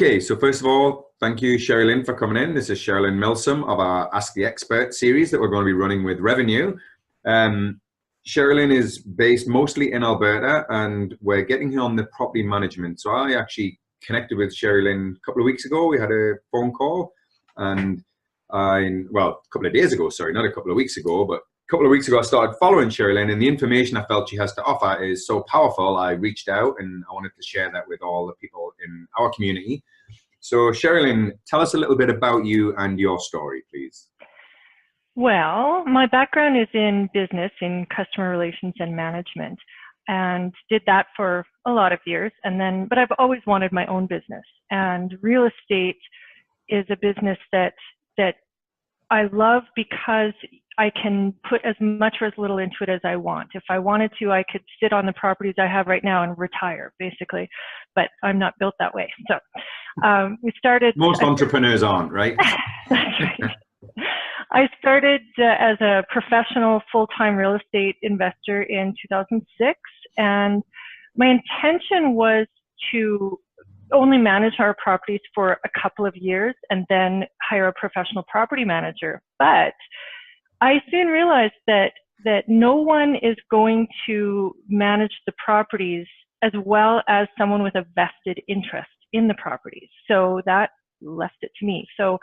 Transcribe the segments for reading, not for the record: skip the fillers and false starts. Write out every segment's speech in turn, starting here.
Okay, so first of all, thank you, Sherilynn, for coming in. This is Sherilynn Milsom of our Ask the Expert series that we're going to be running with RevNyou. Sherilynn is based mostly in Alberta, and we're getting her on the property management. So I actually connected with Sherilynn a couple of weeks ago. We had a phone call, and well, a couple of days ago, sorry, not a couple of weeks ago, but a couple of weeks ago, I started following Sherilynn, and the information I felt she has to offer is so powerful. I reached out, and I wanted to share that with all the people in our community. So Sherilynn, tell us a little bit about you and your story, please. Well, my background is in business, in customer relations and management, and did that for a lot of years. But I've always wanted my own business, and real estate is a business that I love because I can put as much or as little into it as I want. If I wanted to, I could sit on the properties I have right now and retire, basically. But I'm not built that way. So we started. Most entrepreneurs aren't, right? That's right. I started as a professional full-time real estate investor in 2006, and my intention was to only manage our properties for a couple of years and then hire a professional property manager. But I soon realized that no one is going to manage the properties as well as someone with a vested interest in the properties. So that left it to me. So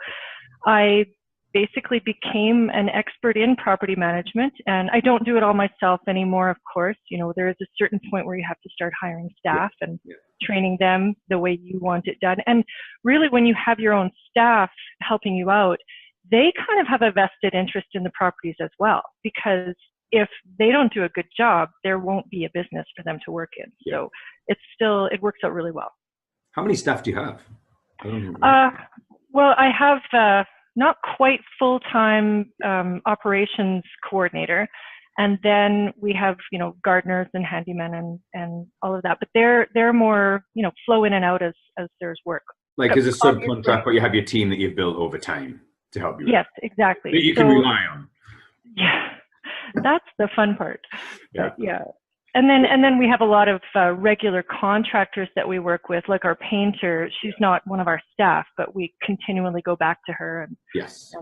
I basically became an expert in property management, and I don't do it all myself anymore, of course. You know, there is a certain point where you have to start hiring staff and training them the way you want it done. And really, when you have your own staff helping you out, they kind of have a vested interest in the properties as well, because if they don't do a good job, there won't be a business for them to work in. So it works out really well. How many staff do you have? Well, I have not quite full-time operations coordinator, and then we have, you know, gardeners and handymen and all of that. But they're more, you know, flow in and out as there's work. Like as a subcontract, but you have your team that you've built over time to help you. Yes, exactly. That you can rely on. Yeah, that's the fun part. Yeah. But, yeah. And then we have a lot of regular contractors that we work with, like our painter. She's not one of our staff, but we continually go back to her. And, yes.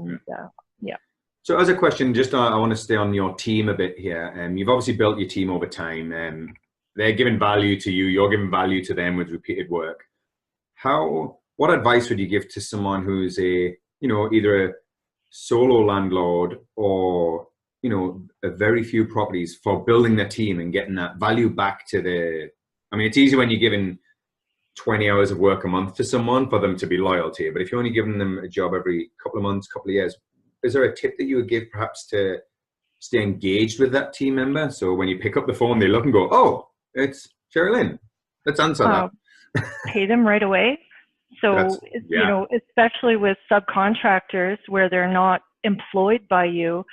Yeah. So as a question, just I want to stay on your team a bit here. You've obviously built your team over time. They're giving value to you. You're giving value to them with repeated work. What advice would you give to someone who's either a solo landlord or a very few properties for building their team and getting that value back to it's easy when you're giving 20 hours of work a month to someone for them to be loyal to you. But if you're only giving them a job every couple of months, couple of years, is there a tip that you would give perhaps to stay engaged with that team member? So when you pick up the phone, they look and go, oh, it's Sherilynn. Let's answer that. Pay them right away. So, especially with subcontractors where they're not employed by you,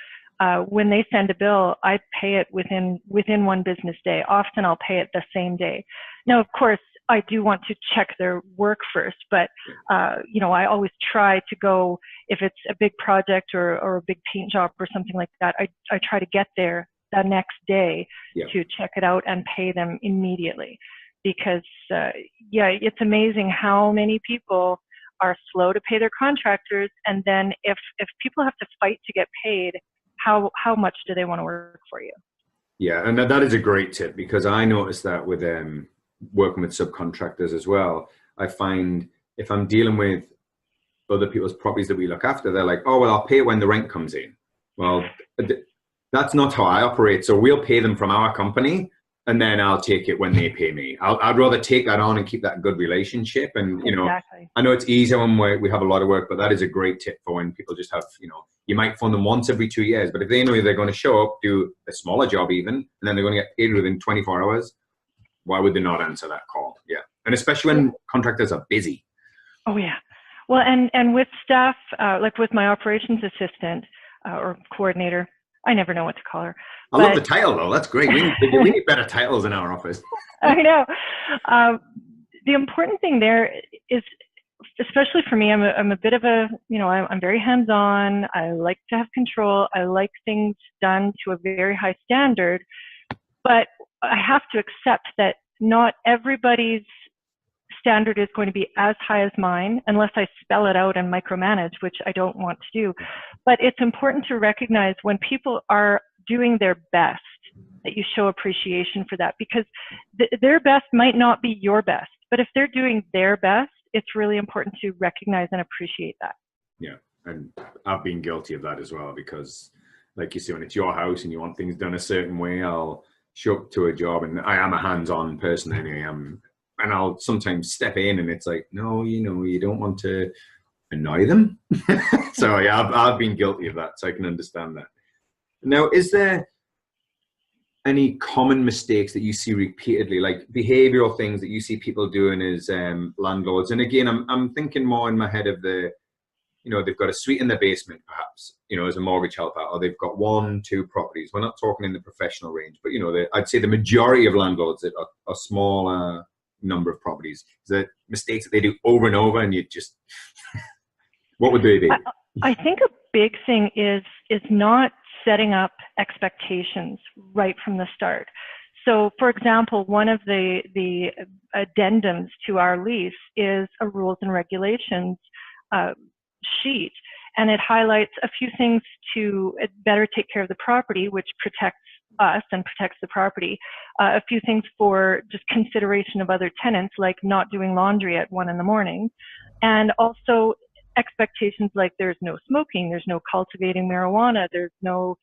when they send a bill, I pay it within one business day. Often I'll pay it the same day. Now, of course, I do want to check their work first, but I always try to go, if it's a big project or a big paint job or something like that, I try to get there the next day to check it out and pay them immediately. Because it's amazing how many people are slow to pay their contractors, and then if people have to fight to get paid, how much do they want to work for you? Yeah, and that is a great tip, because I noticed that with working with subcontractors as well. I find if I'm dealing with other people's properties that we look after, they're like, oh, well, I'll pay it when the rent comes in. Well, that's not how I operate. So we'll pay them from our company, and then I'll take it when they pay me. I'd rather take that on and keep that good relationship. And, exactly. I know it's easier when we have a lot of work, but that is a great tip for when people just have, you might phone them once every 2 years, but if they know they're going to show up, do a smaller job even, and then they're going to get paid within 24 hours, why would they not answer that call? Yeah. And especially when contractors are busy. Oh, yeah. Well, and with staff, like with my operations assistant or coordinator, I never know what to call her. I love the title, though. That's great. We need better titles in our office. I know. The important thing there is, especially for me, I'm a bit of I'm very hands-on. I like to have control. I like things done to a very high standard. But I have to accept that not everybody's standard is going to be as high as mine, unless I spell it out and micromanage, which I don't want to do. But it's important to recognize when people are doing their best, that you show appreciation for that, because their best might not be your best. But if they're doing their best, it's really important to recognize and appreciate that. Yeah, and I've been guilty of that as well, because like you say, when it's your house and you want things done a certain way, I'll show up to a job, and I am a hands-on person anyway, and I'll sometimes step in and it's like, no, you don't want to annoy them. So yeah, I've been guilty of that, so I can understand that. Now, is there any common mistakes that you see repeatedly, like behavioral things that you see people doing as landlords? And again, I'm thinking more in my head of the, they've got a suite in their basement, perhaps, as a mortgage helper, or they've got 1-2 properties. We're not talking in the professional range, but I'd say the majority of landlords that are smaller number of properties. Is there mistakes that they do over and over, and you just, what would they be? I think a big thing is not setting up expectations right from the start. So, for example, one of the addendums to our lease is a rules and regulations sheet, and it highlights a few things to better take care of the property, which protects us and protects the property. A few things for just consideration of other tenants, like not doing laundry at 1 a.m, and also expectations like there's no smoking, there's no cultivating marijuana, there's no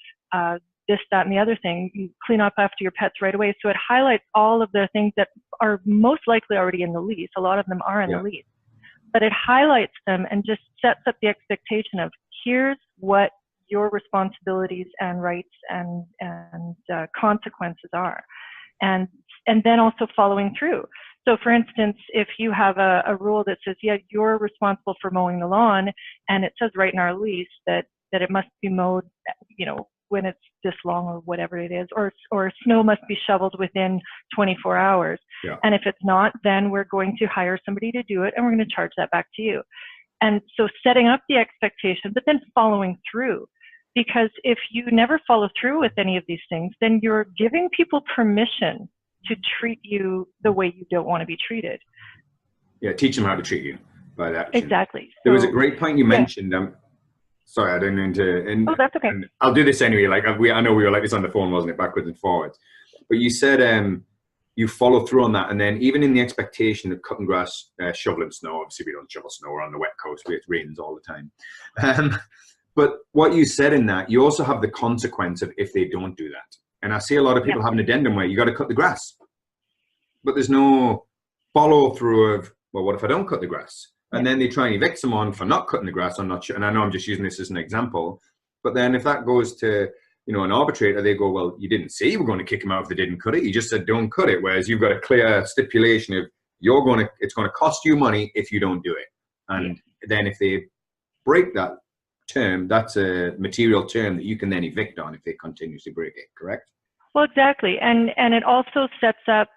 this, that, and the other thing. You clean up after your pets right away. So it highlights all of the things that are most likely already in the lease. A lot of them are in the lease, but it highlights them and just sets up the expectation of here's what your responsibilities and rights and consequences are, and then also following through. So, for instance, if you have a rule that says, yeah, you're responsible for mowing the lawn, and it says right in our lease that it must be mowed, when it's this long or whatever it is, or snow must be shoveled within 24 hours. Yeah. And if it's not, then we're going to hire somebody to do it, and we're going to charge that back to you. And so setting up the expectation, but then following through. Because if you never follow through with any of these things, then you're giving people permission to treat you the way you don't want to be treated. Yeah, teach them how to treat you by that. Exactly. There was a great point you mentioned. Sorry, I didn't mean to. Oh, that's okay. And I'll do this anyway. Like I know we were like this on the phone, wasn't it? Backwards and forwards. But you said you follow through on that, and then even in the expectation of cutting grass, shoveling snow. Obviously, we don't shovel snow. We're on the wet coast where it rains all the time. But what you said in that, you also have the consequence of if they don't do that. And I see a lot of people have an addendum where you got to cut the grass, but there's no follow through of, well, what if I don't cut the grass? And then they try and evict someone for not cutting the grass. I'm not sure. And I know I'm just using this as an example, but then if that goes to, an arbitrator, they go, well, you didn't say you were going to kick them out if they didn't cut it. You just said, don't cut it. Whereas you've got a clear stipulation of it's going to cost you money if you don't do it. And then if they break that term, that's a material term that you can then evict on if they continuously break it, correct? Well, exactly. And it also sets up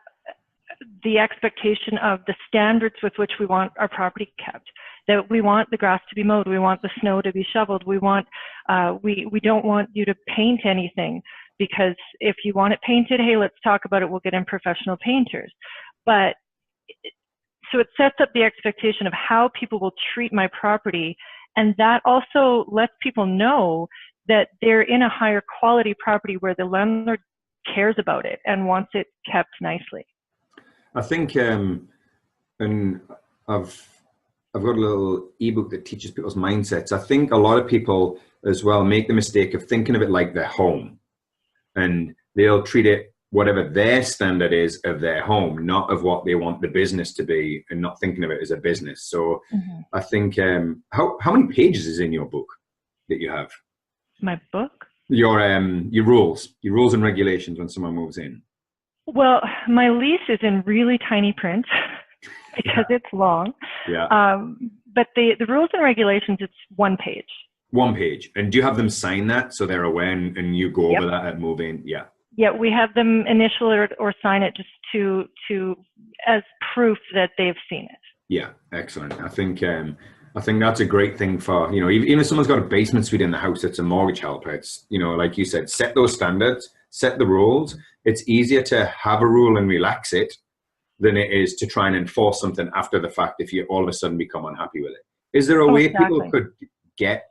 the expectation of the standards with which we want our property kept. That we want the grass to be mowed, we want the snow to be shoveled, we want we don't want you to paint anything, because if you want it painted, hey, let's talk about it, we'll get in professional painters. But so it sets up the expectation of how people will treat my property, and that also lets people know that they're in a higher quality property where the landlord cares about it and wants it kept nicely. I think, and I've got a little ebook that teaches people's mindsets. I think a lot of people as well make the mistake of thinking of it like their home, and they'll treat it whatever their standard is of their home, not of what they want the business to be, and not thinking of it as a business. So I think, how many pages is in your book that you have? My book? Your rules and regulations when someone moves in. Well, my lease is in really tiny print because it's long. Yeah. But the rules and regulations, it's 1 page. 1 page. And do you have them sign that so they're aware and you go over that at move in? Yeah. Yeah, we have them initial or sign it just to as proof that they've seen it. Yeah, excellent. I think that's a great thing for, even if someone's got a basement suite in the house that's a mortgage helper, it's, like you said, set those standards, set the rules. It's easier to have a rule and relax it than it is to try and enforce something after the fact if you all of a sudden become unhappy with it. Is there a way people could get,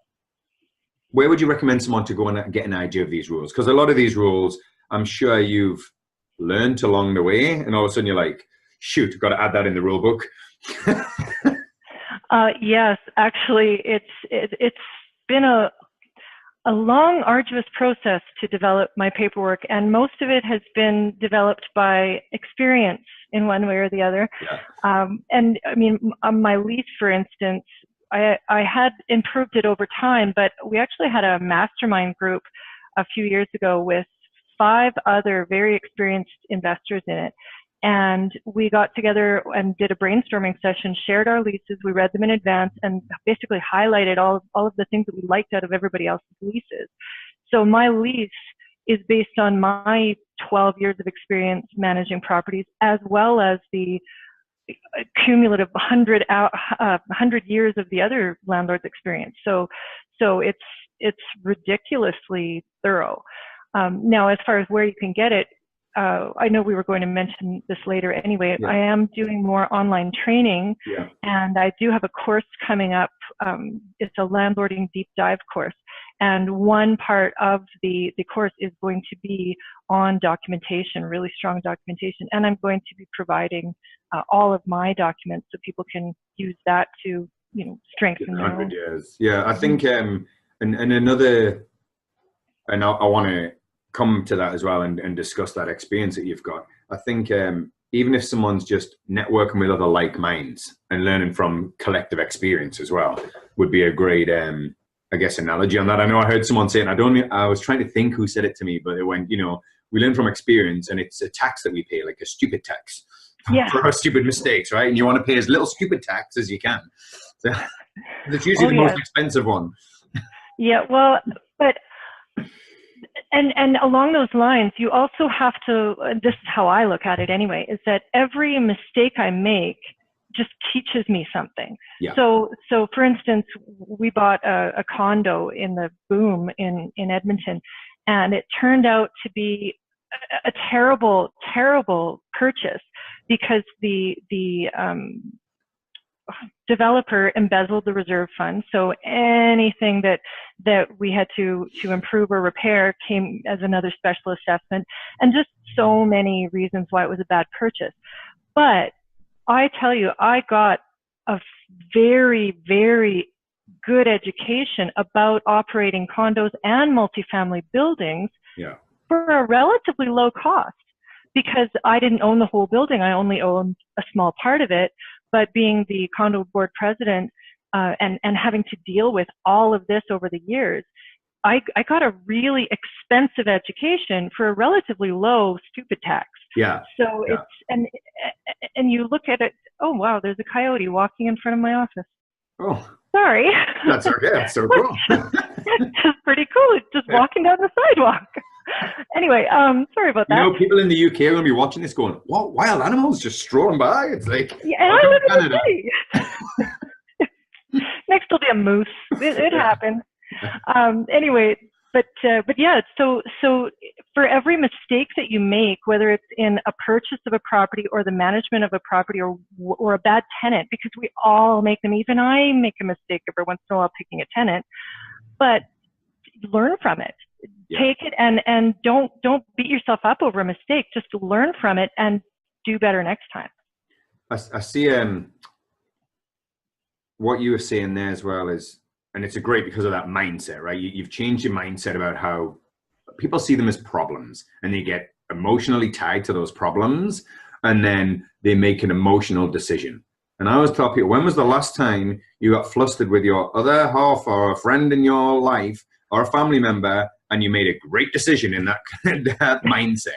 where would you recommend someone to go and get an idea of these rules? Because a lot of these rules, I'm sure you've learned along the way, and all of a sudden you're like, shoot, got to add that in the rule book. Yes, actually, it's been a long, arduous process to develop my paperwork, and most of it has been developed by experience in one way or the other. Yeah. And I mean, on my lease, for instance, I had improved it over time, but we actually had a mastermind group a few years ago with 5 other very experienced investors in it. And we got together and did a brainstorming session, shared our leases, we read them in advance, and basically highlighted all of the things that we liked out of everybody else's leases. So my lease is based on my 12 years of experience managing properties, as well as the cumulative 100 years of the other landlord's experience. So it's ridiculously thorough. Now, as far as where you can get it, I know we were going to mention this later anyway. Yeah. I am doing more online training, yeah, and I do have a course coming up. It's a landlording deep dive course, and one part of the course is going to be on documentation, really strong documentation, and I'm going to be providing all of my documents so people can use that to, you know, strengthen their 100 years. Yeah, I think and another, and I want to come to that as well and discuss that experience that you've got. I think even if someone's just networking with other like minds and learning from collective experience as well would be a great, I guess, analogy on that. I know I heard someone say it, and I was trying to think who said it to me, but it went, you know, we learn from experience, and it's a tax that we pay, like a stupid tax, yeah, for our stupid mistakes, right? And you want to pay as little stupid tax as you can. So it's usually the most expensive one. Yeah, well, but and along those lines, you also have to, this is how I look at it anyway, is that every mistake I make just teaches me something. Yeah. So for instance, we bought a condo in the boom in Edmonton, and it turned out to be a terrible, terrible purchase because the developer embezzled the reserve fund. So anything that we had to improve or repair came as another special assessment, and just so many reasons why it was a bad purchase. But I tell you, I got a very, very good education about operating condos and multifamily buildings, yeah, for a relatively low cost, because I didn't own the whole building. I only owned a small part of it. But being the condo board president and having to deal with all of this over the years, I got a really expensive education for a relatively low stupid tax. Yeah. So yeah, it's, and you look at it, oh wow, there's a coyote walking in front of my office. Oh. Sorry. That's okay. That's so cool. It's pretty cool. It's just walking down the sidewalk. Anyway, sorry about that. You know, people in the UK are going to be watching this going, what, wild animals just strolling by? It's like, yeah, and I live in the city. Next will be a moose. It happens. Anyway, but yeah, so for every mistake that you make, whether it's in a purchase of a property or the management of a property or a bad tenant, because we all make them, even I make a mistake every once in a while picking a tenant, but learn from it. Yeah. Take it and don't beat yourself up over a mistake. Just learn from it and do better next time. I see what you were saying there as well is, and it's a great because of that mindset, right? You've changed your mindset about how people see them as problems, and they get emotionally tied to those problems, and then they make an emotional decision. And I always tell people, when was the last time you got flustered with your other half or a friend in your life or a family member, and you made a great decision in that, that mindset?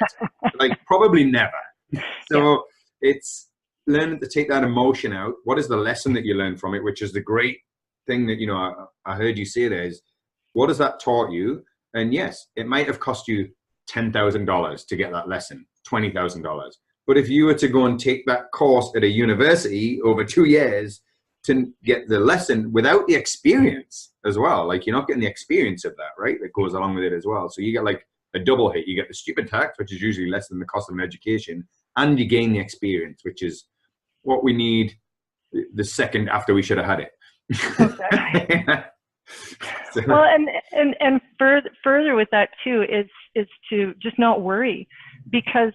Like, probably never. So it's learning to take that emotion out. What is the lesson that you learn from it? Which is the great thing that, you know, I heard you say there is, what has that taught you? And yes, it might have cost you $10,000 to get that lesson, $20,000. But if you were to go and take that course at a university over 2 years to get the lesson without the experience as well, like, you're not getting the experience of that, right? That goes along with it as well. So you get like a double hit. You get the stupid tax, which is usually less than the cost of an education, and you gain the experience, which is what we need the second after we should have had it. Exactly. So, Well, and further with that too is to just not worry, because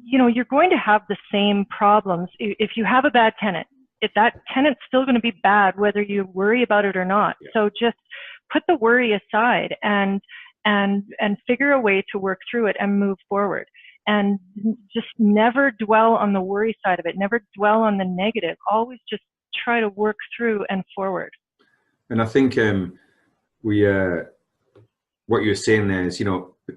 you're going to have the same problems if you have a bad tenant. If that tenant's still going to be bad, whether you worry about it or not. Yeah. So just put the worry aside and figure a way to work through it and move forward. And just never dwell on the worry side of it. Never dwell on the negative. Always just try to work through and forward. And I think what you're saying there is,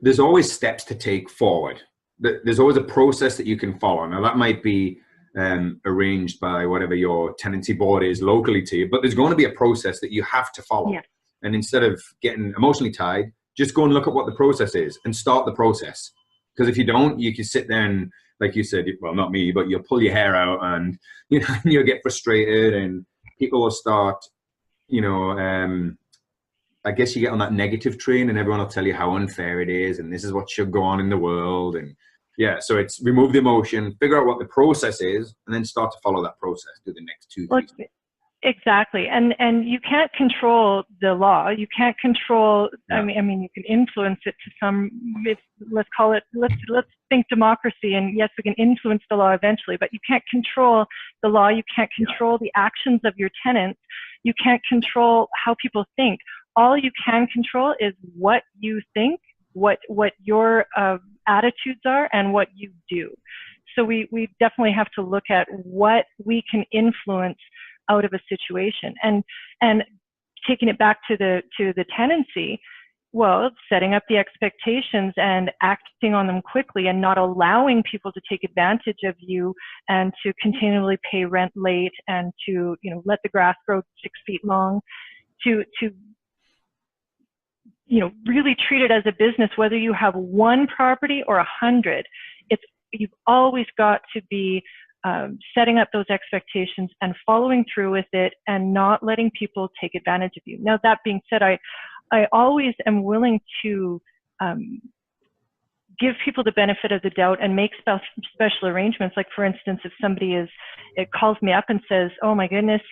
there's always steps to take forward. There's always a process that you can follow. Now that might be arranged by whatever your tenancy board is locally to you, but there's going to be a process that you have to follow. Yeah. And instead of getting emotionally tied, just go and look at what the process is and start the process. Because if you don't, you can sit there and, like you said, well, not me, but you'll pull your hair out and, you'll get frustrated and people will start, I guess you get on that negative train and everyone will tell you how unfair it is and this is what should go on in the world. And yeah, so it's remove the emotion, figure out what the process is, and then start to follow that process through the next 2 3 steps. Exactly. And you can't control the law. You can't control, yeah. I mean, you can influence it to some, let's think democracy. And yes, we can influence the law eventually, but you can't control the law. You can't control the actions of your tenants. You can't control how people think. All you can control is what you think, what your attitudes are, and what you do. So we definitely have to look at what we can influence out of a situation, and taking it back to the tenancy. Well, setting up the expectations and acting on them quickly, and not allowing people to take advantage of you and to continually pay rent late and to let the grass grow 6 feet long. To really treat it as a business, whether you have one property or 100. You've always got to be setting up those expectations and following through with it and not letting people take advantage of you. Now, that being said, I always am willing to give people the benefit of the doubt and make special arrangements. Like, for instance, if somebody calls me up and says, oh my goodness,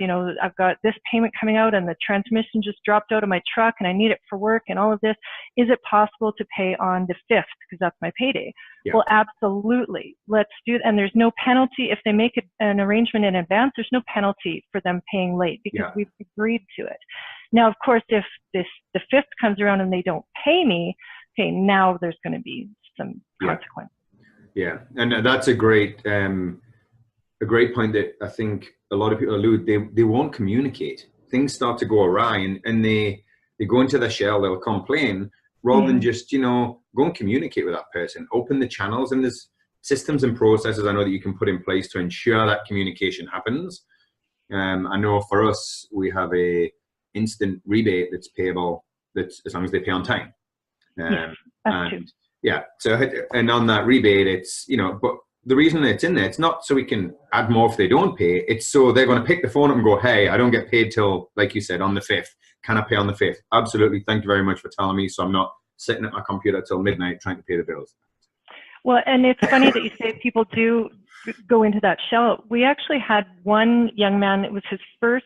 I've got this payment coming out and the transmission just dropped out of my truck and I need it for work and all of this, is it possible to pay on the 5th because that's my payday? Yeah. Well, absolutely. Let's do it. And there's no penalty. If they make an arrangement in advance, there's no penalty for them paying late because we've agreed to it. Now, of course, if the 5th comes around and they don't pay me, okay, now there's going to be some consequence. Yeah, and that's a great point that I think a lot of people allude. They won't communicate. Things start to go awry, and they go into their shell. They'll complain rather than just go and communicate with that person. Open the channels, and there's systems and processes I know that you can put in place to ensure that communication happens. I know for us we have a instant rebate that's payable. That's as long as they pay on time. That's true. Yeah, so and on that rebate, it's but the reason it's in there, it's not so we can add more if they don't pay. It's so they're going to pick the phone up and go, hey, I don't get paid till, like you said, on the 5th. Can I pay on the 5th? Absolutely. Thank you very much for telling me. So I'm not sitting at my computer till midnight trying to pay the bills. Well, and it's funny that you say people do go into that shell. We actually had one young man, it was his first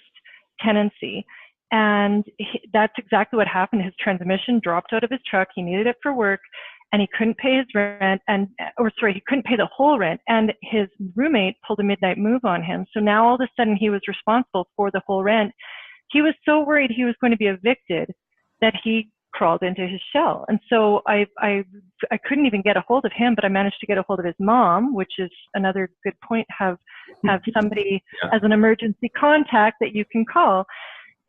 tenancy. And that's exactly what happened. His transmission dropped out of his truck. He needed it for work. And he couldn't pay his rent, he couldn't pay the whole rent, and his roommate pulled a midnight move on him. So now all of a sudden he was responsible for the whole rent. He was so worried he was going to be evicted that he crawled into his shell. And so I couldn't even get a hold of him, but I managed to get a hold of his mom, which is another good point. Have somebody as an emergency contact that you can call.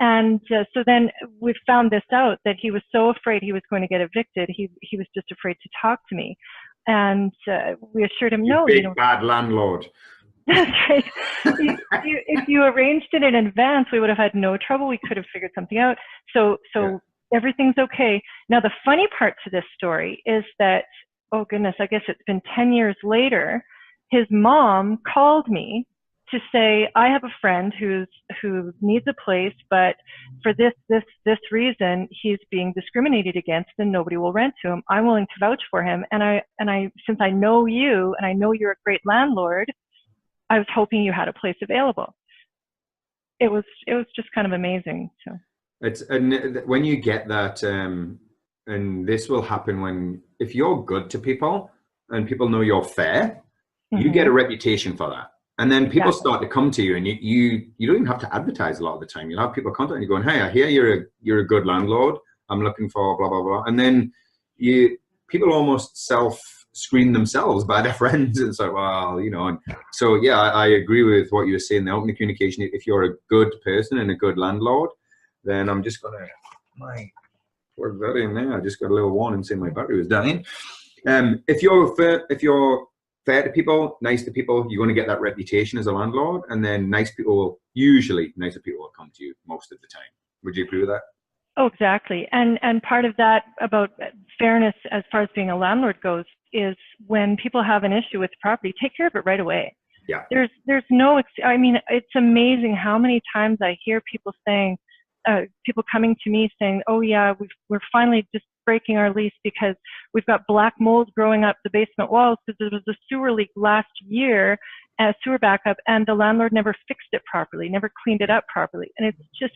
And so then we found this out, that he was so afraid he was going to get evicted. He was just afraid to talk to me. And we assured him, no. Big bad landlord. That's right. If you arranged it in advance, we would have had no trouble. We could have figured something out. So everything's okay. Now, the funny part to this story is that, oh goodness, I guess it's been 10 years later, his mom called me to say, I have a friend who needs a place, but for this reason, he's being discriminated against and nobody will rent to him. I'm willing to vouch for him. And I, since I know you and I know you're a great landlord, I was hoping you had a place available. It was just kind of amazing. So and when you get that, and this will happen if you're good to people and people know you're fair, you get a reputation for that. And then people start to come to you, and you don't even have to advertise a lot of the time. You'll have people contact you going, hey, I hear you're a good landlord. I'm looking for blah, blah, blah. And then people almost self-screen themselves by their friends. And it's like, well, you know. And so, yeah, I agree with what you were saying. The open communication, if you're a good person and a good landlord, then I'm just going to plug that in there. I just got a little warning saying my battery was dying. If you're fair to people, nice to people, you're going to get that reputation as a landlord, and then usually nicer people will come to you most of the time. Would you agree with that? Oh, exactly. And part of that about fairness as far as being a landlord goes is when people have an issue with the property, take care of it right away. Yeah. There's no, I mean, it's amazing how many times I hear people saying, people coming to me saying, oh yeah, we're finally just breaking our lease because we've got black mold growing up the basement walls because there was a sewer leak last year, a sewer backup, and the landlord never fixed it properly, never cleaned it up properly. And it's just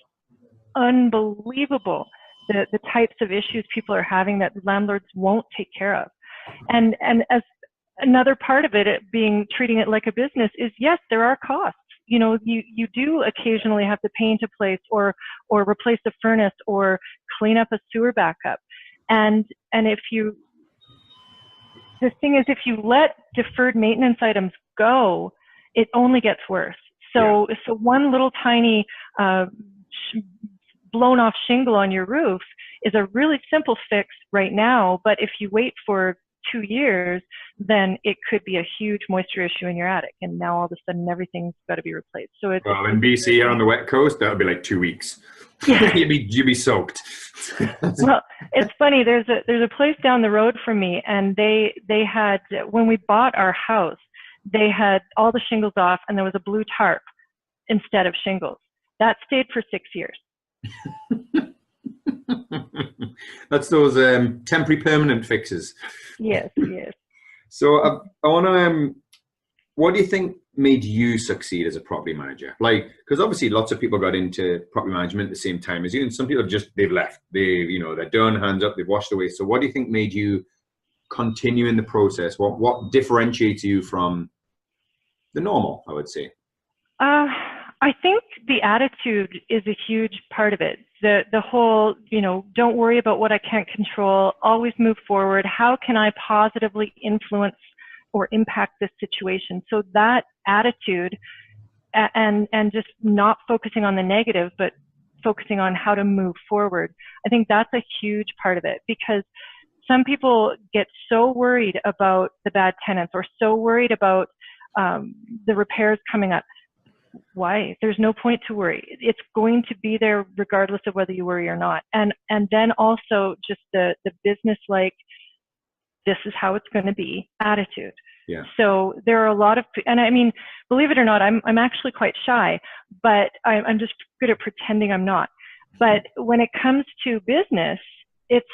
unbelievable the types of issues people are having that landlords won't take care of. And as another part of it being treating it like a business is, yes, there are costs. You know, you do occasionally have to paint a place or replace a furnace or clean up a sewer backup. And the thing is, if you let deferred maintenance items go, it only gets worse. So one little tiny blown off shingle on your roof is a really simple fix right now, but if you wait for 2 years, then it could be a huge moisture issue in your attic, and now all of a sudden everything's got to be replaced. So it's in BC on the wet coast, that would be like 2 weeks. Yeah. you'd be soaked. Well, it's funny. There's a place down the road from me, and they had, when we bought our house, they had all the shingles off, and there was a blue tarp instead of shingles. That stayed for 6 years. That's those temporary permanent fixes. Yes. So I want to, what do you think made you succeed as a property manager? Like, because obviously lots of people got into property management at the same time as you, and some people they've left. They're done, hands up, they've washed away. So what do you think made you continue in the process? What differentiates you from the normal, I would say? I think the attitude is a huge part of it. The whole, don't worry about what I can't control, always move forward. How can I positively influence or impact this situation? So that attitude and just not focusing on the negative, but focusing on how to move forward. I think that's a huge part of it, because some people get so worried about the bad tenants or so worried about the repairs coming up. Why? There's no point to worry. It's going to be there regardless of whether you worry or not. And then also just the business, like, this is how it's going to be attitude. Yeah. So there are a lot of, and I mean, believe it or not, I'm actually quite shy, but I'm just good at pretending I'm not. But when it comes to business, it's,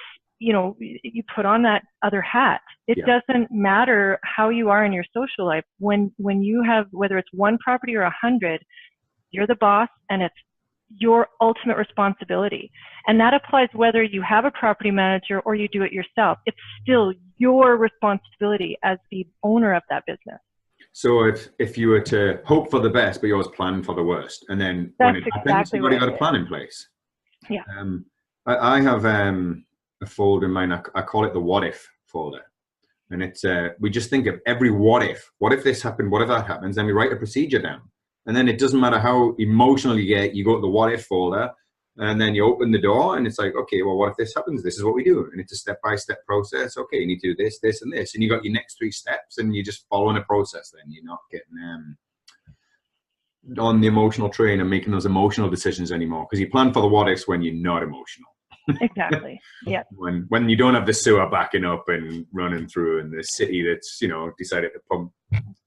you put on that other hat. It doesn't matter how you are in your social life. When you have, whether it's one property or 100, you're the boss, and it's your ultimate responsibility. And that applies whether you have a property manager or you do it yourself. It's still your responsibility as the owner of that business. So if you were to hope for the best, but you always plan for the worst, and then when it happens, you've already got a plan in place. Yeah. I have a folder in mine. I call it the what if folder. And it's, we just think of every what if this happened, what if that happens, then we write a procedure down. And then it doesn't matter how emotional you get, you go to the what if folder, and then you open the door, and it's like, okay, well, what if this happens? This is what we do. And it's a step-by-step process. Okay, you need to do this, this, and this. And you got your next 3 steps, and you're just following a process then. You're not getting on the emotional train and making those emotional decisions anymore, because you plan for the what ifs when you're not emotional. Exactly. Yeah. When you don't have the sewer backing up and running through, and the city that's decided to pump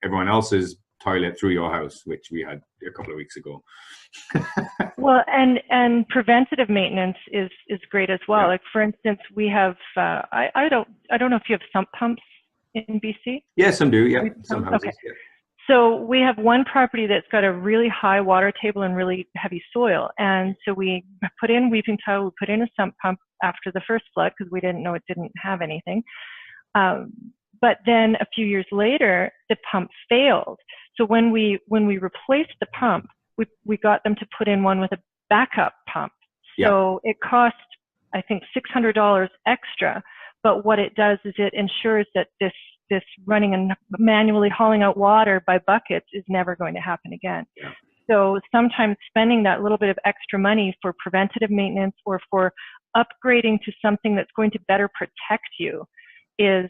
everyone else's toilet through your house, which we had a couple of weeks ago. Well, and preventative maintenance is great as well. Yeah. Like for instance, we have I don't know if you have sump pumps in BC. Yeah, some do. Yeah, some houses. Okay. Yeah. So we have one property that's got a really high water table and really heavy soil. And so we put in weeping tile, we put in a sump pump after the first flood because we didn't know it didn't have anything. But then a few years later, the pump failed. So when we replaced the pump, we got them to put in one with a backup pump. So it cost, I think, $600 extra. But what it does is it ensures that this running and manually hauling out water by buckets is never going to happen again. Yeah. So sometimes spending that little bit of extra money for preventative maintenance or for upgrading to something that's going to better protect you is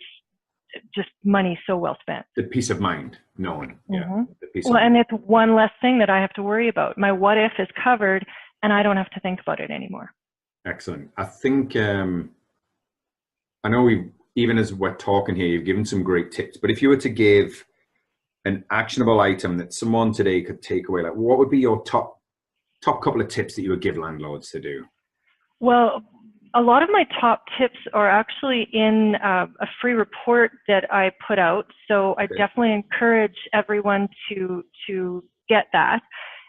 just money so well spent. The peace of mind, knowing. Yeah. The peace Well, of and mind. it's one less thing that I have to worry about. My what if is covered and I don't have to think about it anymore. Excellent. I think, I know even as we're talking here, you've given some great tips, but if you were to give an actionable item that someone today could take away, like what would be your top couple of tips that you would give landlords to do? Well, a lot of my top tips are actually in a free report that I put out. So I definitely encourage everyone to get that.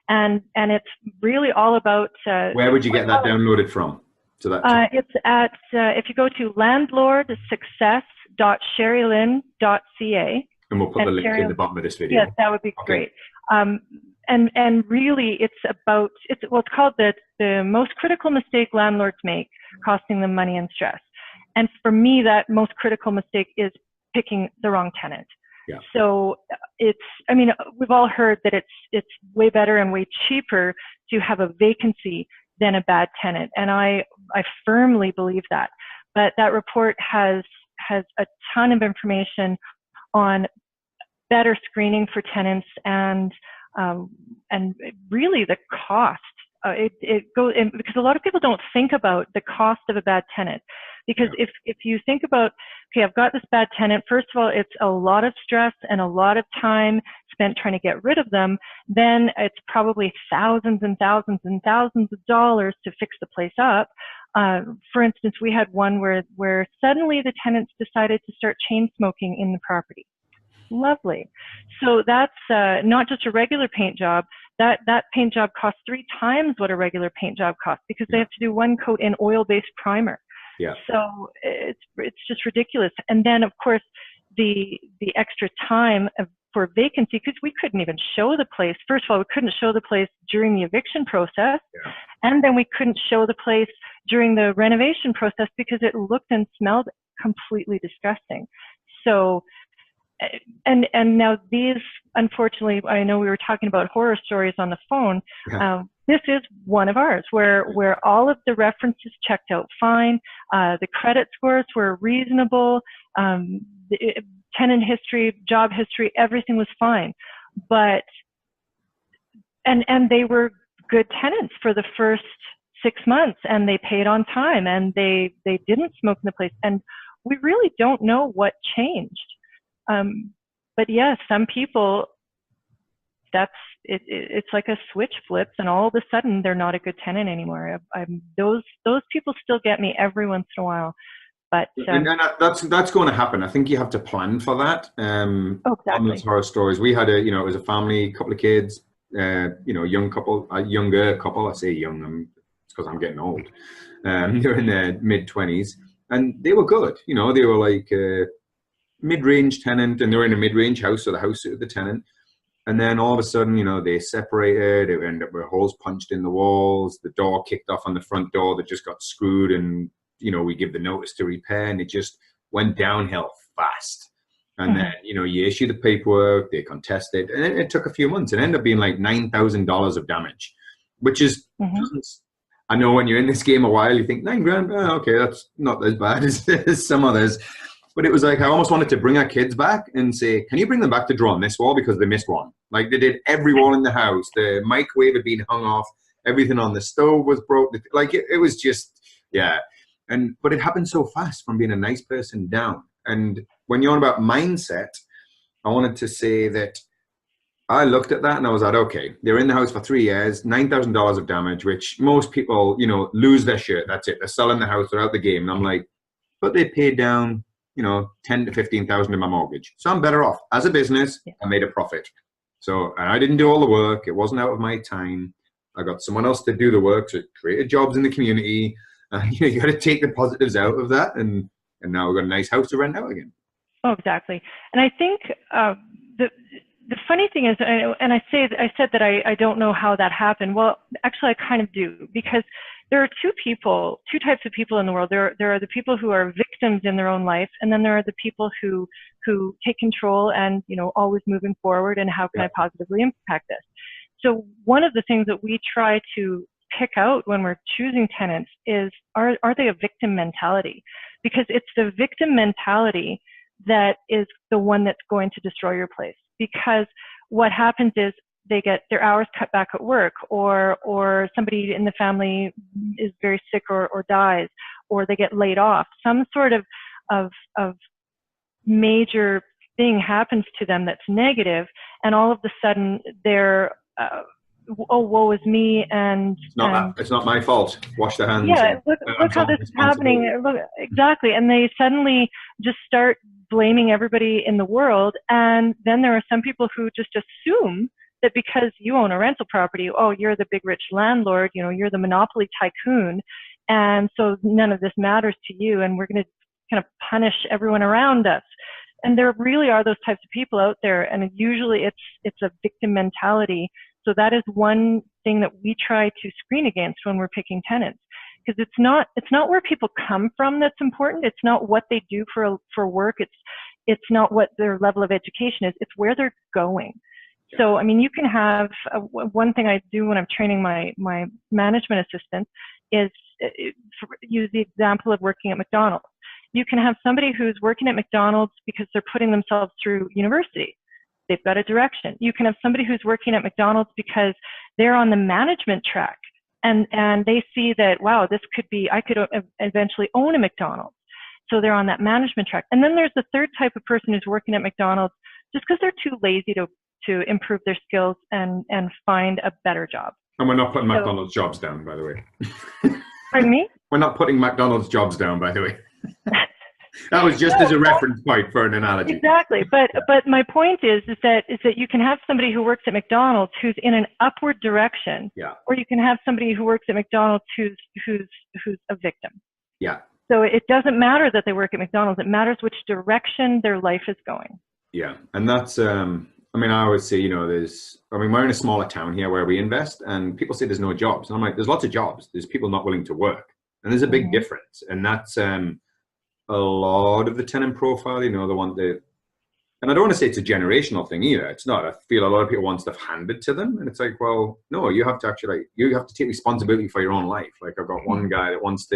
And it's really all about... Where would you get that downloaded from? So that it's at, if you go to landlordsuccess.sherilynn.ca. And we'll put the link in the bottom of this video. Yes, that would be great. And really, it's called the most critical mistake landlords make, costing them money and stress. And for me, that most critical mistake is picking the wrong tenant. Yeah. So we've all heard that it's way better and way cheaper to have a vacancy than a bad tenant, and I firmly believe that. But that report has a ton of information on better screening for tenants and really the cost. It goes because a lot of people don't think about the cost of a bad tenant. Because if you think about, okay, I've got this bad tenant, first of all, it's a lot of stress and a lot of time spent trying to get rid of them. Then it's probably thousands and thousands and thousands of dollars to fix the place up. For instance, we had one where suddenly the tenants decided to start chain smoking in the property. Lovely. So that's not just a regular paint job. That paint job costs 3 times what a regular paint job costs because they have to do one coat in oil-based primer. Yeah. So it's just ridiculous. And then of course the extra time for vacancy, because we couldn't even show the place. First of all, we couldn't show the place during the eviction process, and then we couldn't show the place during the renovation process because it looked and smelled completely disgusting. So, and now these, unfortunately, I know we were talking about horror stories on the phone. This is one of ours where all of the references checked out fine. The credit scores were reasonable. Tenant history, job history, everything was fine. But, and they were good tenants for the first 6 months, and they paid on time, and they didn't smoke in the place. And we really don't know what changed. But yeah, some people, it's like a switch flips, and all of a sudden they're not a good tenant anymore. Those people still get me every once in a while, but and that's going to happen. I think you have to plan for that. Exactly. On those horror stories, we had it was a family, couple of kids, young couple, a younger couple. I say young, it's because I'm getting old. They're in their mid-20s, and they were good. They were like mid-range tenant, and they were in a mid-range house, so the house suited the tenant. And then all of a sudden, they separated. It ended up with holes punched in the walls. The door kicked off on the front door that just got screwed, and we give the notice to repair, and it just went downhill fast. And then you issue the paperwork, they contest it, and it took a few months. It ended up being like $9,000 of damage, which is I know when you're in this game a while, you think $9,000, okay, that's not as bad as some others. But it was like I almost wanted to bring our kids back and say, can you bring them back to draw on this wall because they missed one? Like they did every wall in the house. The microwave had been hung off. Everything on the stove was broke. Like it was just, but it happened so fast from being a nice person down. And when you're on about mindset, I wanted to say that I looked at that and I was like, okay, they're in the house for 3 years, $9,000 of damage, which most people, you know, lose their shirt. That's it. They're selling the house, they're out the game. And I'm like, but they paid down, you know, 10 to 15,000 in my mortgage. So I'm better off. As a business, I made a profit. So, and I didn't do all the work. It wasn't out of my time. I got someone else to do the work. So it created jobs in the community. You know, you got to take the positives out of that. And now we've got a nice house to rent out again. Oh, exactly. And I think the funny thing is, and I said that I don't know how that happened. Well, actually, I kind of do, because there are two types of people in the world. There are the people who are victims in their own life, and then there are the people who take control and, you know, always moving forward and how can I positively impact this. So one of the things that we try to pick out when we're choosing tenants is, are they a victim mentality? Because it's the victim mentality that is the one that's going to destroy your place. Because what happens is they get their hours cut back at work, or somebody in the family is very sick or dies, or they get laid off. Some sort of major thing happens to them that's negative, and all of a sudden they're oh, woe is me, and it's not my fault. Wash the hands. Yeah, look how this is happening. Look, exactly, and they suddenly just start blaming everybody in the world. And then there are some people who just assume that because you own a rental property, oh, you're the big rich landlord, you know, you're the monopoly tycoon, and so none of this matters to you, and we're going to kind of punish everyone around us. And there really are those types of people out there, and usually it's a victim mentality. So that is one thing that we try to screen against when we're picking tenants, because it's not where people come from that's important. It's not what they do for work. It's not what their level of education is. It's where they're going. So, I mean, you can have one thing I do when I'm training my management assistants is use the example of working at McDonald's. You can have somebody who's working at McDonald's because they're putting themselves through university. They've got a direction. You can have somebody who's working at McDonald's because they're on the management track, and they see that, wow, this could be, I could eventually own a McDonald's. So they're on that management track. And then there's the third type of person who's working at McDonald's just because they're too lazy to improve their skills and find a better job. And we're not putting McDonald's jobs down, by the way. Pardon me? We're not putting McDonald's jobs down, by the way. That was just as a reference point for an analogy. Exactly, but my point is that you can have somebody who works at McDonald's who's in an upward direction, or you can have somebody who works at McDonald's who's a victim. Yeah. So it doesn't matter that they work at McDonald's; it matters which direction their life is going. Yeah, and that's I mean, I always say, you know, we're in a smaller town here where we invest, and people say there's no jobs, and I'm like, there's lots of jobs. There's people not willing to work, and there's a big difference, and that's a lot of the tenant profile, you know, and I don't want to say it's a generational thing either. It's not. I feel a lot of people want stuff handed to them, and it's like, well, no, you have to take responsibility for your own life. Like, I've got one guy that wants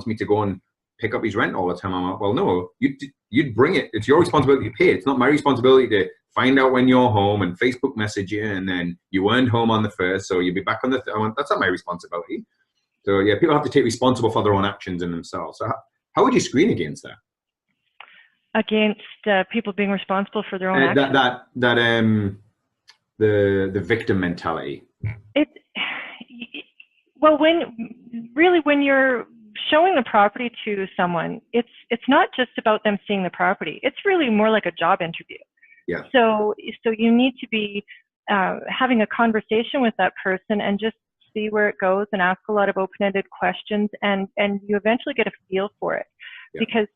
me to go and pick up his rent all the time. I'm like, well, no, you'd bring it. It's your responsibility to pay. It's not my responsibility to find out when you're home and Facebook message you, and then you weren't home on the 1st, so you'll be back on the 3rd. That's not my responsibility. So yeah, people have to take responsible for their own actions and themselves. So how would you screen against that? Against people being responsible for their own actions? The victim mentality. When you're showing the property to someone, it's not just about them seeing the property. It's really more like a job interview. Yeah. So you need to be having a conversation with that person and just see where it goes and ask a lot of open-ended questions, and you eventually get a feel for it. Yeah. Because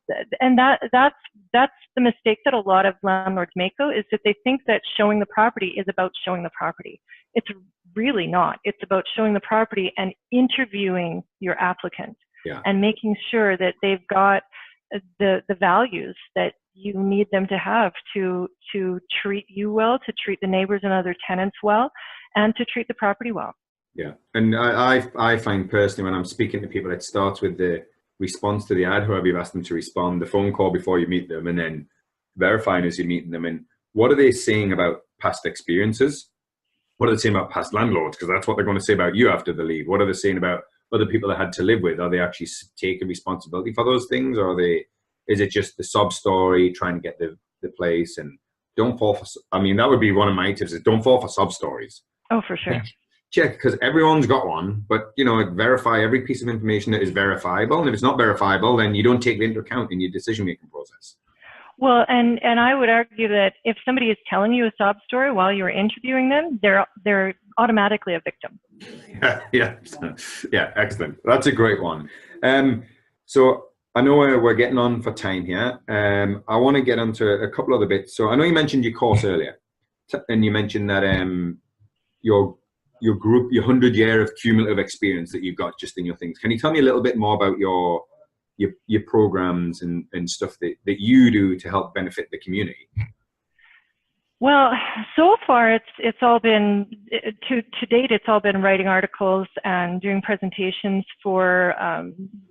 that's the mistake that a lot of landlords make, though, is that they think that showing the property is about showing the property. It's really not. It's about showing the property and interviewing your applicant, and making sure that they've got the values that you need them to have to treat you well, to treat the neighbors and other tenants well, and to treat the property well. Yeah, and I find personally, when I'm speaking to people, it starts with the response to the ad, whoever you've asked them to respond, the phone call before you meet them, and then verifying as you're meeting them. And what are they saying about past experiences? What are they saying about past landlords? Because that's what they're going to say about you after they leave. What are they saying about other people they had to live with? Are they actually taking responsibility for those things? Or is it just the sob story, trying to get the place? And don't fall for, I mean, that would be one of my tips, is don't fall for sub stories. Oh, for sure. Check, because everyone's got one, but verify every piece of information that is verifiable. And if it's not verifiable, then you don't take it into account in your decision-making process. Well, and I would argue that if somebody is telling you a sob story while you're interviewing them, they're automatically a victim. Yeah, excellent. That's a great one. So I know we're getting on for time here. I want to get onto a couple other bits. So I know you mentioned your course earlier, and you mentioned that your group, your 100-year of cumulative experience that you've got just in your things. Can you tell me a little bit more about your programs and stuff that you do to help benefit the community? Well, so far it's all been, to date, it's all been writing articles and doing presentations for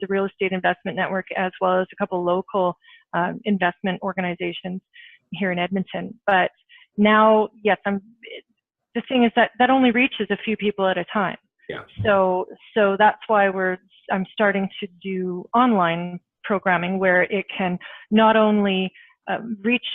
the Real Estate Investment Network, as well as a couple local investment organizations here in Edmonton. But now, yes, the thing is that only reaches a few people at a time. Yeah. So that's why I'm starting to do online programming where it can not only reach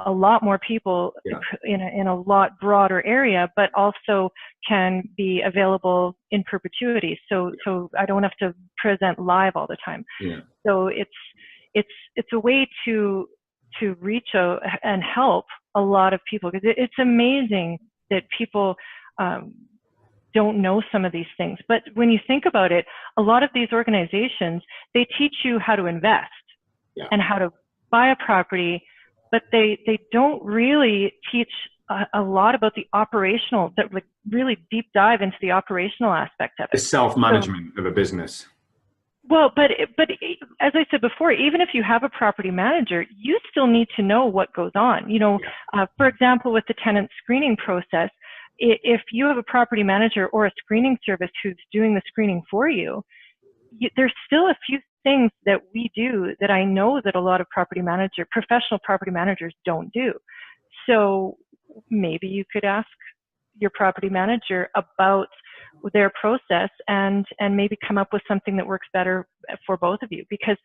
a lot more people in a lot broader area, but also can be available in perpetuity. So I don't have to present live all the time. Yeah. So it's a way to reach out and help a lot of people, because it's amazing that people don't know some of these things. But when you think about it, a lot of these organizations, they teach you how to invest and how to buy a property, but they don't really teach a lot about the operational, that like really deep dive into the operational aspect of it. The self-management of a business. Well, but as I said before, even if you have a property manager, you still need to know what goes on. For example, with the tenant screening process, if you have a property manager or a screening service who's doing the screening for you, there's still a few things that we do that I know that a lot of professional property managers don't do. So maybe you could ask your property manager about their process and maybe come up with something that works better for both of you, because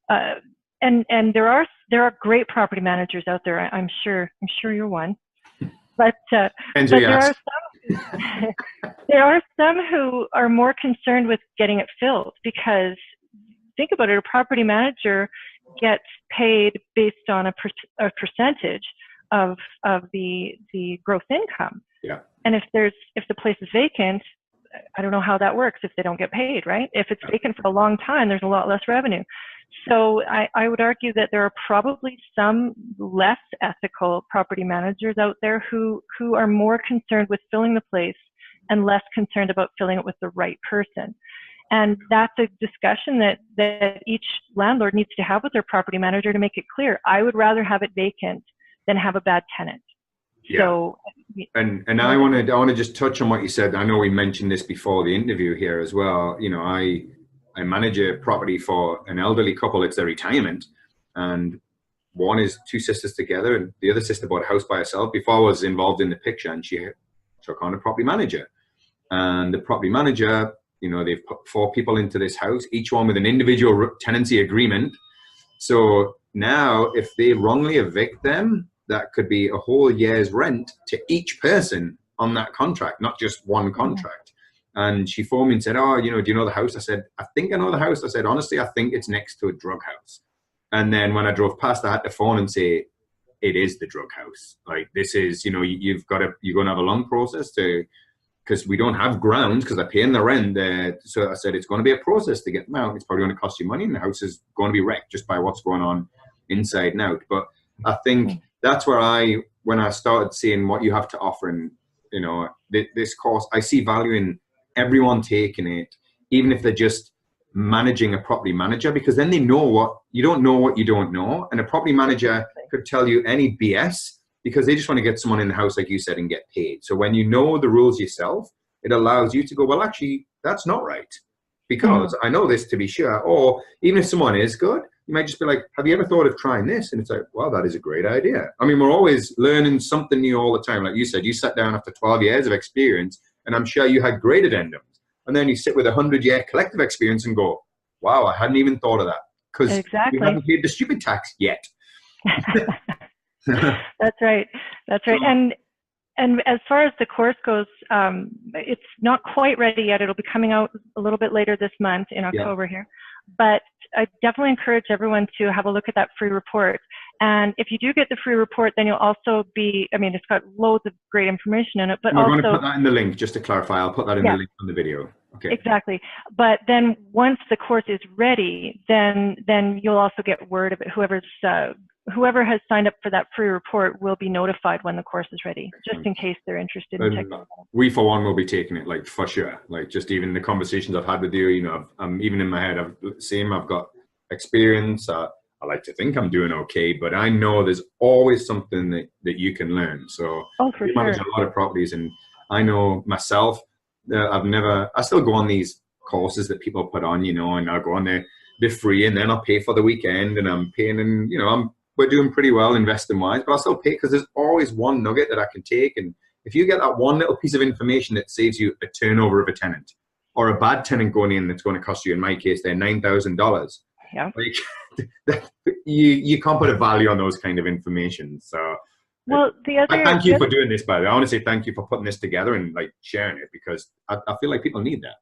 and there are great property managers out there. I'm sure you're one. But there are some who are more concerned with getting it filled, because think about it, a property manager gets paid based on a percentage of the gross income. Yeah. And if the place is vacant, I don't know how that works if they don't get paid, right? If it's vacant for a long time, there's a lot less revenue. So I would argue that there are probably some less ethical property managers out there who are more concerned with filling the place and less concerned about filling it with the right person. And that's a discussion that each landlord needs to have with their property manager to make it clear. I would rather have it vacant than have a bad tenant. Yeah. So, and I want to just touch on what you said. I know we mentioned this before the interview here as well. I manage a property for an elderly couple. It's their retirement, and one is two sisters together, and the other sister bought a house by herself. Before I was involved in the picture, and she took on a property manager. And the property manager, they've put 4 people into this house, each one with an individual tenancy agreement. So now, if they wrongly evict them, that could be a whole year's rent to each person on that contract, not just one contract. And she phoned me and said, do you know the house? I said, I think I know the house. I said, honestly, I think it's next to a drug house. And then when I drove past, I had to phone and say, it is the drug house. Like, this is, you're going to have a long process because we don't have grounds, because they're paying the rent. So I said, it's going to be a process to get them out. It's probably going to cost you money, and the house is going to be wrecked just by what's going on inside and out. But I think that's where when I started seeing what you have to offer in, this course, I see value in everyone taking it, even if they're just managing a property manager, because then they know you don't know what you don't know. And a property manager could tell you any BS because they just want to get someone in the house, like you said, and get paid. So when you know the rules yourself, it allows you to go, well, actually, that's not right, because I know this to be sure. Or even if someone is good, you might just be like, have you ever thought of trying this? And it's like, well, that is a great idea. I mean, we're always learning something new all the time. Like you said, you sat down after 12 years of experience, and I'm sure you had great addendums. And then you sit with a 100-year collective experience and go, wow, I hadn't even thought of that, because we haven't paid the stupid tax yet. That's right. That's right. And as far as the course goes, it's not quite ready yet. It'll be coming out a little bit later this month in October here. But I definitely encourage everyone to have a look at that free report. And if you do get the free report, then you'll also be, I mean, it's got loads of great information in it, but we're going to put that in the link, just to clarify. I'll put that in the link on the video. Okay. Exactly. But then once the course is ready, then you'll also get word of it. Whoever has signed up for that free report will be notified when the course is ready, just in case they're interested in checking it out. We, for one, will be taking it, like, for sure. Like, just even the conversations I've had with you, you know, I'm even in my head, I've got experience. I like to think I'm doing okay, but I know there's always something that you can learn. So for we manage a lot of properties, and I know myself, I still go on these courses that people put on, you know, and I'll go on there, they're free, and then I'll pay for the weekend, and I'm paying, and, you know, we're doing pretty well investing wise, but I'll still pay because there's always one nugget that I can take. And if you get that one little piece of information that saves you a turnover of a tenant, or a bad tenant going in that's going to cost you, in my case, they're $9,000. Yeah. Like, you can't put a value on those kind of information. So, well, thank you for doing this, by the way. I want to say thank you for putting this together and, like, sharing it, because I feel like people need that.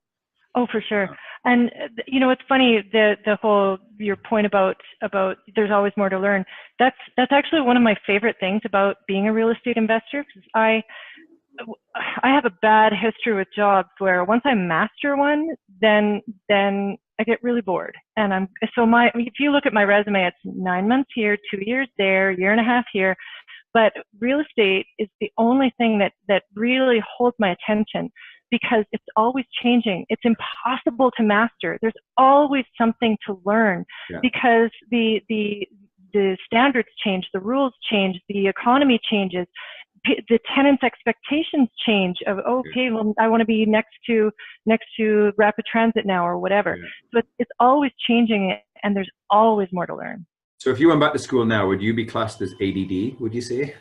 Oh, for sure. And, you know, it's funny, the whole, your point about there's always more to learn. That's actually one of my favorite things about being a real estate investor, because I have a bad history with jobs where once I master one, then I get really bored. And if you look at my resume, it's 9 months here, 2 years there, 1.5 years here. But real estate is the only thing that really holds my attention, because it's always changing. It's impossible to master. There's always something to learn, because the standards change, the rules change, the economy changes, the tenants' expectations change of, okay, well, I want to be next to rapid transit now, or whatever. So it's always changing, and there's always more to learn. So if you went back to school now, would you be classed as ADD, would you say,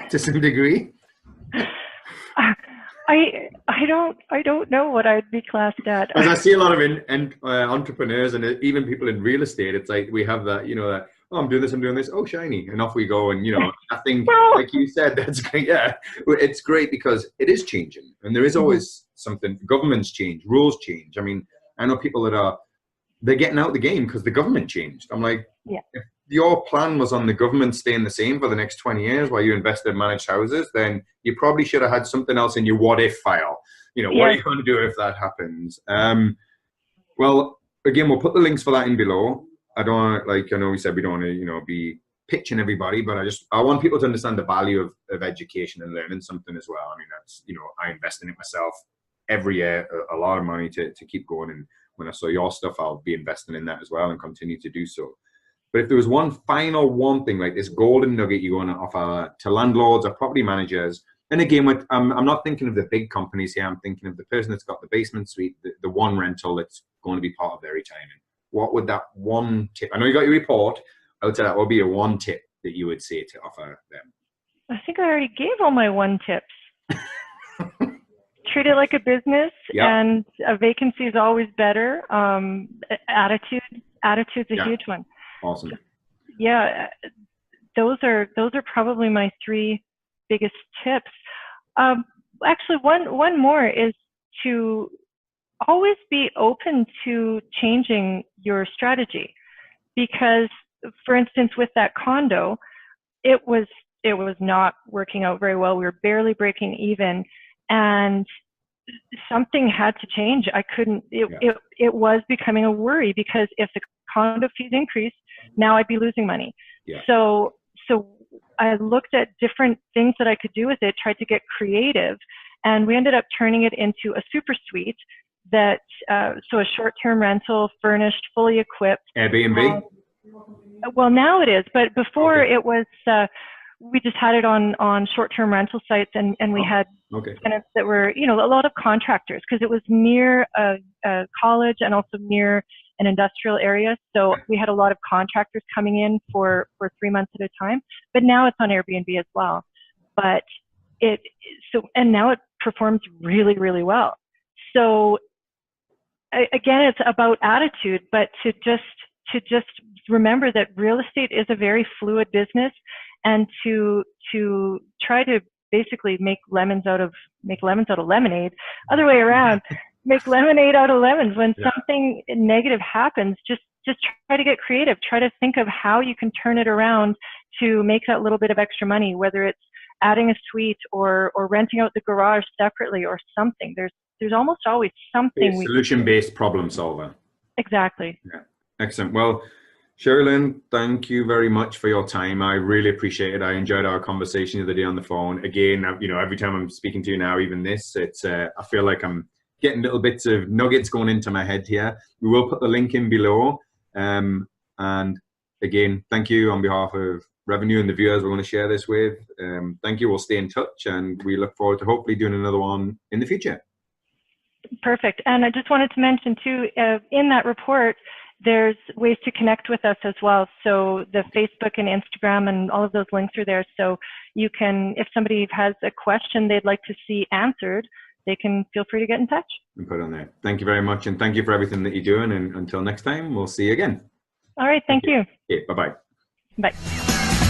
to some degree? I don't know what I'd be classed at. As I see a lot of entrepreneurs, and even people in real estate, it's like we have that, you know, that, oh, I'm doing this, oh, shiny, and off we go. And, you know, I think, like you said, that's great. Yeah, it's great because it is changing, and there is always something. Governments change, rules change. I mean, I know people that they're getting out of the game because the government changed. I'm like, if your plan was on the government staying the same for the next 20 years while you invested in managed houses, then you probably should have had something else in your what if file. You know, what are you going to do if that happens? Well, again, we'll put the links for that in below. I know we said we don't want to, you know, be pitching everybody, but I want people to understand the value of education and learning something as well. I mean, that's, you know, I invest in it myself every year, a lot of money to keep going. And when I saw your stuff, I'll be investing in that as well and continue to do so. But if there was one thing, like this golden nugget you want to offer to landlords or property managers, and again, I'm not thinking of the big companies here. I'm thinking of the person that's got the basement suite, the one rental that's going to be part of their retirement. What would that one tip? I know you got your report. I would say that would be a one tip that you would say to offer them. I think I already gave all my one tips. Treat it like a business, and a vacancy is always better. Attitude's a huge one. Awesome. Yeah, those are probably my 3 biggest tips. Actually, one more is to always be open to changing your strategy, because, for instance, with that condo, it was not working out very well. We were barely breaking even, and something had to change. It was becoming a worry, because if the condo fees increased, now I'd be losing money. So I looked at different things that I could do with it, tried to get creative, and we ended up turning it into a super suite that, so a short-term rental, furnished, fully equipped. Airbnb? Well, now it is, but before it was, we just had it on short-term rental sites, and we had tenants that were, you know, a lot of contractors, because it was near a college and also near an industrial area. So we had a lot of contractors coming in for 3 months at a time. But now it's on Airbnb as well. But and now it performs really, really well. So again, it's about attitude, but to just remember that real estate is a very fluid business, and to try to basically make lemons out of lemonade. Other way around, make lemonade out of lemons. When something negative happens, just try to get creative. Try to think of how you can turn it around to make that little bit of extra money, whether it's adding a suite or renting out the garage separately or something. There's almost always something. Solution-based problem solver. Exactly. Yeah. Excellent. Well, Sherilynn, thank you very much for your time. I really appreciate it. I enjoyed our conversation the other day on the phone. Again, you know, every time I'm speaking to you now, even this, it's I feel like I'm getting little bits of nuggets going into my head here. We will put the link in below. And again, thank you on behalf of RevNyou and the viewers we're going to share this with. Thank you. We'll stay in touch, and we look forward to hopefully doing another one in the future. Perfect. And I just wanted to mention too, in that report, there's ways to connect with us as well. So the Facebook and Instagram and all of those links are there. So you can, if somebody has a question they'd like to see answered, they can feel free to get in touch. And put it on there. Thank you very much. And thank you for everything that you're doing. And until next time, we'll see you again. All right. Thank you. Okay, bye-bye. Bye.